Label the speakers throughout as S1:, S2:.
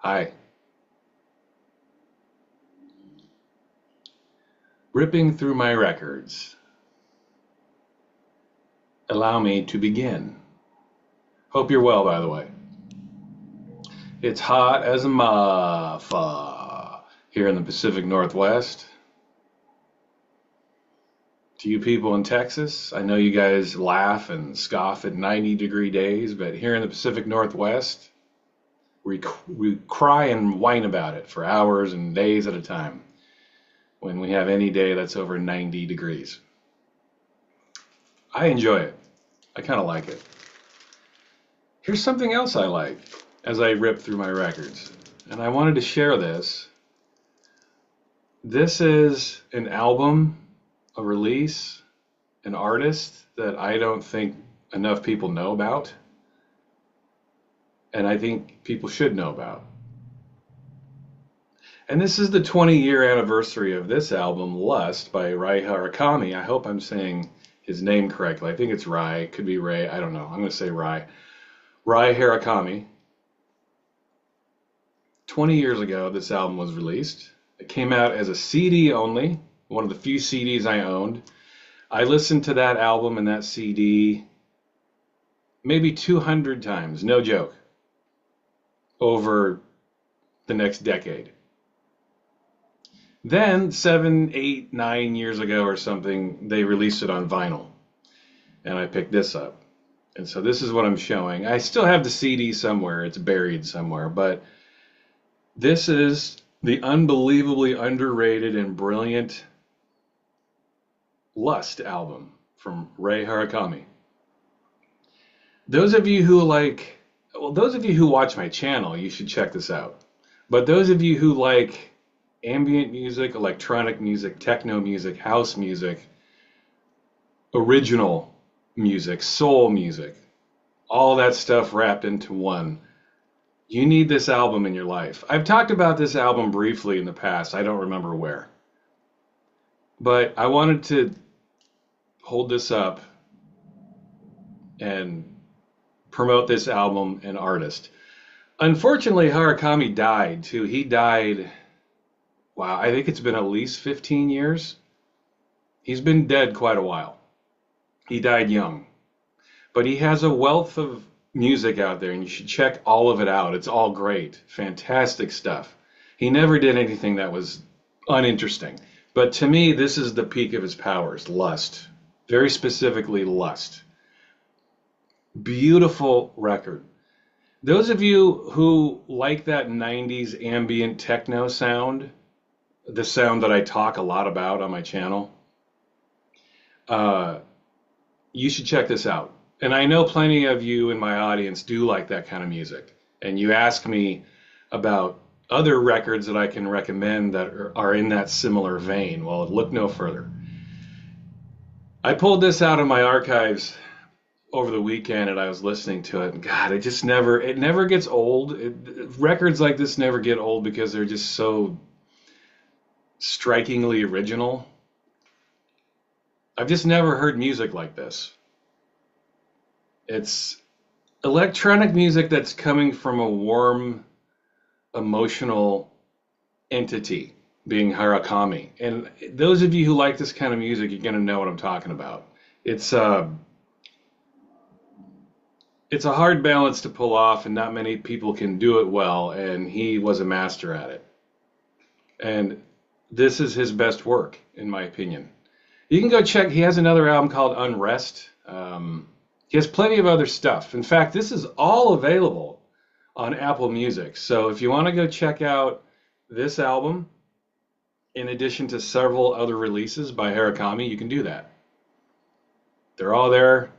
S1: Hi. Ripping through my records. Allow me to begin. Hope you're well, by the way. It's hot as a motherfucker here in the Pacific Northwest. To you people in Texas, I know you guys laugh and scoff at 90-degree days, but here in the Pacific Northwest, we cry and whine about it for hours and days at a time when we have any day that's over 90 degrees. I enjoy it. I kind of like it. Here's something else I like as I rip through my records, and I wanted to share this. This is an album, a release, an artist that I don't think enough people know about, and I think people should know about. And this is the 20-year anniversary of this album, Lust, by Rei Harakami. I hope I'm saying his name correctly. I think it's Rei. It could be Ray. I don't know. I'm going to say Rei. Rei Harakami. 20 years ago, this album was released. It came out as a CD only, one of the few CDs I owned. I listened to that album and that CD maybe 200 times, no joke, over the next decade. Then 7, 8, 9 years ago or something, they released it on vinyl, and I picked this up. And so this is what I'm showing. I still have the CD somewhere. It's buried somewhere, but this is the unbelievably underrated and brilliant Lust album from Rei Harakami. Those of you who those of you who watch my channel, you should check this out. But those of you who like ambient music, electronic music, techno music, house music, original music, soul music, all that stuff wrapped into one. You need this album in your life. I've talked about this album briefly in the past. I don't remember where. But I wanted to hold this up and promote this album and artist. Unfortunately, Harakami died too. He died, wow, I think it's been at least 15 years. He's been dead quite a while. He died young. But he has a wealth of music out there, and you should check all of it out. It's all great. Fantastic stuff. He never did anything that was uninteresting. But to me, this is the peak of his powers, Lust. Very specifically, Lust. Beautiful record. Those of you who like that 90s ambient techno sound, the sound that I talk a lot about on my channel, you should check this out. And I know plenty of you in my audience do like that kind of music. And you ask me about other records that I can recommend that are in that similar vein. Well, look no further. I pulled this out of my archives over the weekend and I was listening to it. And God, it never gets old. Records like this never get old because they're just so strikingly original. I've just never heard music like this. It's electronic music that's coming from a warm, emotional entity, being Harakami. And those of you who like this kind of music, you're going to know what I'm talking about. It's a hard balance to pull off, and not many people can do it well, and he was a master at it. And this is his best work, in my opinion. You can go check, he has another album called Unrest. He has plenty of other stuff. In fact, this is all available on Apple Music. So if you want to go check out this album, in addition to several other releases by Harakami, you can do that. They're all there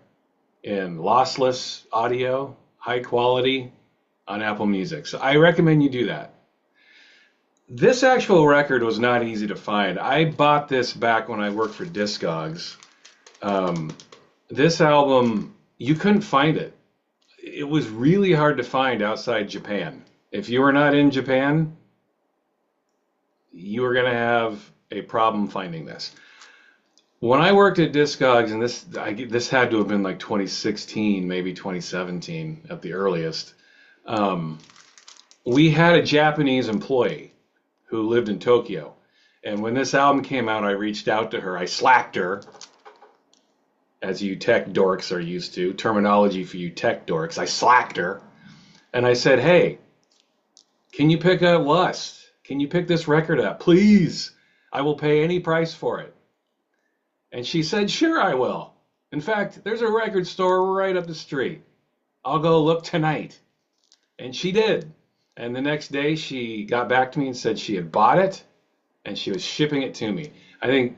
S1: in lossless audio, high quality on Apple Music. So I recommend you do that. This actual record was not easy to find. I bought this back when I worked for Discogs. This album, you couldn't find it. It was really hard to find outside Japan. If you were not in Japan, you were going to have a problem finding this. When I worked at Discogs, and this had to have been like 2016, maybe 2017 at the earliest, we had a Japanese employee who lived in Tokyo. And when this album came out, I reached out to her. I slacked her, as you tech dorks are used to, terminology for you tech dorks. I slacked her. And I said, hey, can you pick up Lust? Can you pick this record up? Please. I will pay any price for it. And she said, sure, I will. In fact, there's a record store right up the street. I'll go look tonight. And she did. And the next day she got back to me and said she had bought it and she was shipping it to me. I think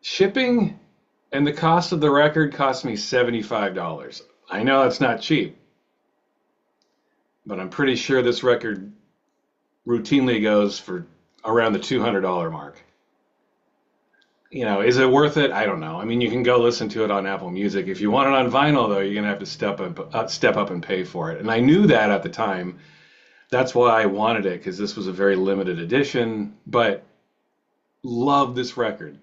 S1: shipping and the cost of the record cost me $75. I know that's not cheap, but I'm pretty sure this record routinely goes for around the $200 mark. You know, is it worth it? I don't know. I mean, you can go listen to it on Apple Music. If you want it on vinyl, though, you're gonna have to step up and pay for it. And I knew that at the time. That's why I wanted it, because this was a very limited edition. But love this record.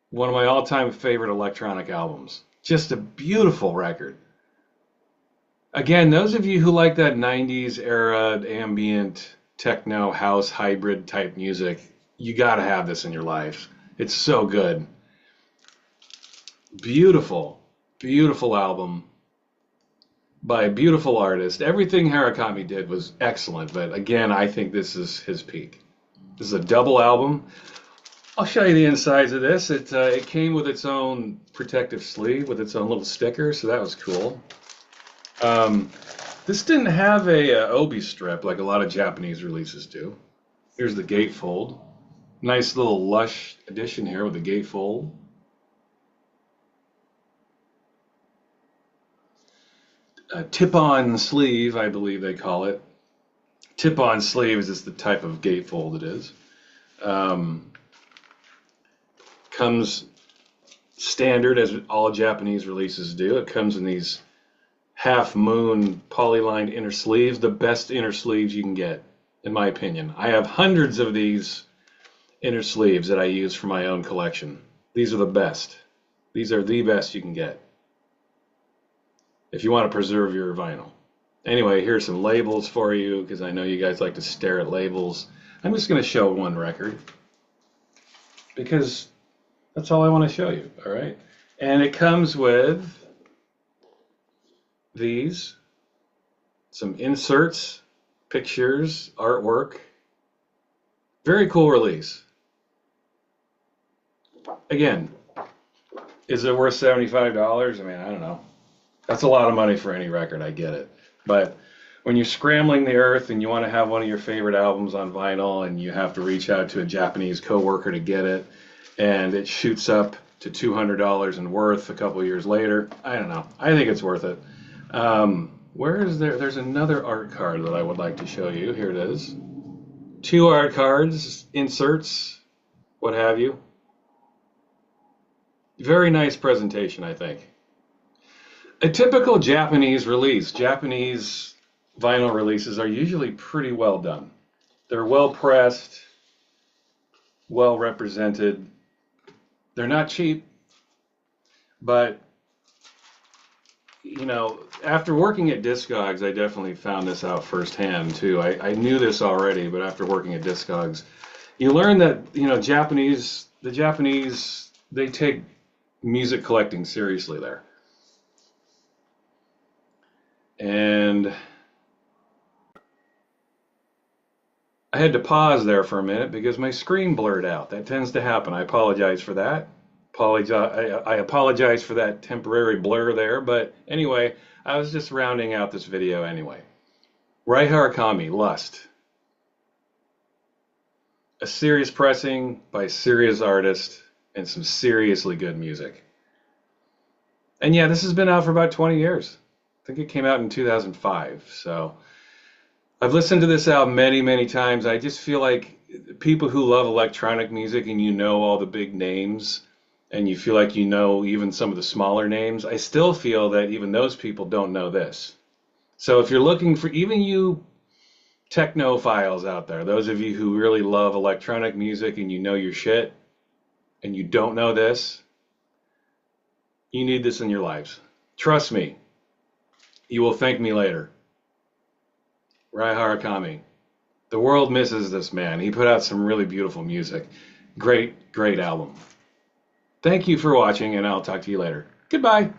S1: One of my all-time favorite electronic albums. Just a beautiful record. Again, those of you who like that 90s era ambient techno house hybrid type music, you got to have this in your life. It's so good. Beautiful, beautiful album by a beautiful artist. Everything Harakami did was excellent, but again, I think this is his peak. This is a double album. I'll show you the insides of this. It came with its own protective sleeve with its own little sticker, so that was cool. This didn't have a obi strip like a lot of Japanese releases do. Here's the gatefold. Nice little lush addition here with the gatefold. A tip-on sleeve, I believe they call it. Tip-on sleeve is just the type of gatefold it is. Comes standard as all Japanese releases do. It comes in these half-moon polylined inner sleeves, the best inner sleeves you can get, in my opinion. I have hundreds of these inner sleeves that I use for my own collection. These are the best. These are the best you can get if you want to preserve your vinyl. Anyway, here's some labels for you, because I know you guys like to stare at labels. I'm just going to show one record, because that's all I want to show you, all right? And it comes with these, some inserts, pictures, artwork. Very cool release. Again, is it worth $75? I mean, I don't know. That's a lot of money for any record, I get it. But when you're scrambling the earth and you want to have one of your favorite albums on vinyl and you have to reach out to a Japanese coworker to get it, and it shoots up to $200 in worth a couple years later, I don't know. I think it's worth it. Where is there? There's another art card that I would like to show you. Here it is. 2 art cards, inserts, what have you. Very nice presentation, I think. A typical Japanese release. Japanese vinyl releases are usually pretty well done. They're well pressed, well represented. They're not cheap, but you know, after working at Discogs, I definitely found this out firsthand too. I knew this already, but after working at Discogs, you learn that, you know, the Japanese, they take music collecting seriously there. And I had to pause there for a minute because my screen blurred out. That tends to happen. I apologize for that. I apologize for that temporary blur there, but anyway, I was just rounding out this video anyway. Rei Harakami, Lust. A serious pressing by a serious artist and some seriously good music. And yeah, this has been out for about 20 years. I think it came out in 2005, so I've listened to this album many, many times. I just feel like people who love electronic music and you know all the big names, and you feel like you know even some of the smaller names, I still feel that even those people don't know this. So if you're looking for, even you technophiles out there, those of you who really love electronic music and you know your shit, and you don't know this, you need this in your lives. Trust me, you will thank me later. Rei Harakami. The world misses this man. He put out some really beautiful music. Great, great album. Thank you for watching, and I'll talk to you later. Goodbye.